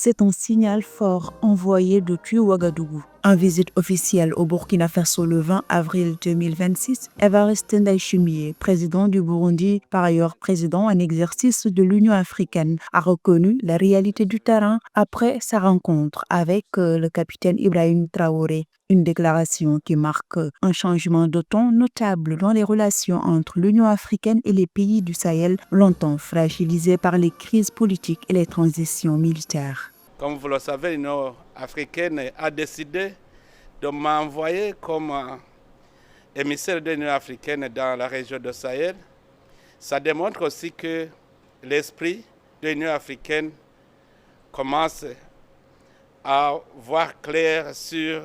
C'est un signal fort envoyé depuis Ouagadougou. En visite officielle au Burkina Faso le 20 avril 2026, Evariste Ndayishimiye, président du Burundi, par ailleurs président en exercice de l'Union africaine, a reconnu la réalité du terrain après sa rencontre avec le capitaine Ibrahim Traoré. Une déclaration qui marque un changement de ton notable dans les relations entre l'Union africaine et les pays du Sahel, longtemps fragilisés par les crises politiques et les transitions militaires. Comme vous le savez, l'Union africaine a décidé de m'envoyer comme émissaire de l'Union africaine dans la région de Sahel. Ça démontre aussi que l'esprit de l'Union africaine commence à voir clair sur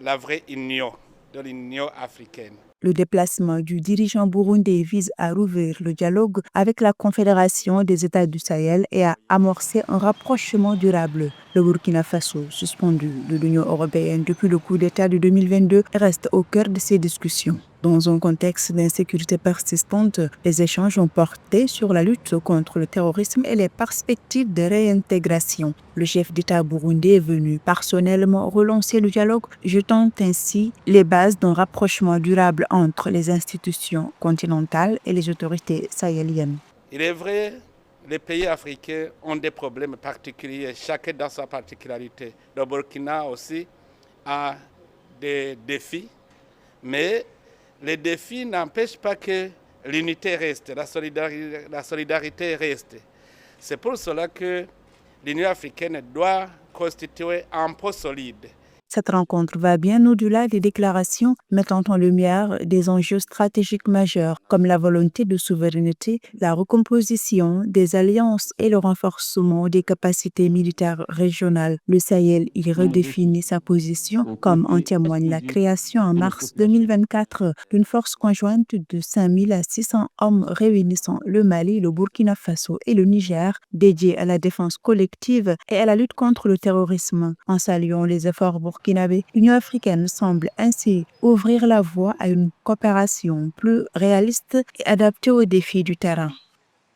la vraie union de l'Union africaine. Le déplacement du dirigeant burundais vise à rouvrir le dialogue avec la Confédération des États du Sahel et à amorcer un rapprochement durable. Le Burkina Faso, suspendu de l'Union européenne depuis le coup d'État de 2022, reste au cœur de ces discussions. Dans un contexte d'insécurité persistante, les échanges ont porté sur la lutte contre le terrorisme et les perspectives de réintégration. Le chef d'État burundais est venu personnellement relancer le dialogue, jetant ainsi les bases d'un rapprochement durable entre les institutions continentales et les autorités sahéliennes. Il est vrai, les pays africains ont des problèmes particuliers, chacun dans sa particularité. Le Burkina aussi a des défis, mais les défis n'empêchent pas que l'unité reste, la solidarité reste. C'est pour cela que l'Union africaine doit constituer un pôle solide. Cette rencontre va bien au-delà des déclarations, mettant en lumière des enjeux stratégiques majeurs comme la volonté de souveraineté, la recomposition des alliances et le renforcement des capacités militaires régionales. Le Sahel y redéfinit sa position, comme en témoigne la création en mars 2024 d'une force conjointe de 5 à 600 hommes réunissant le Mali, le Burkina Faso et le Niger, dédiée à la défense collective et à la lutte contre le terrorisme. En saluant les efforts burkinabé, l'Union africaine semble ainsi ouvrir la voie à une coopération plus réaliste et adaptée aux défis du terrain.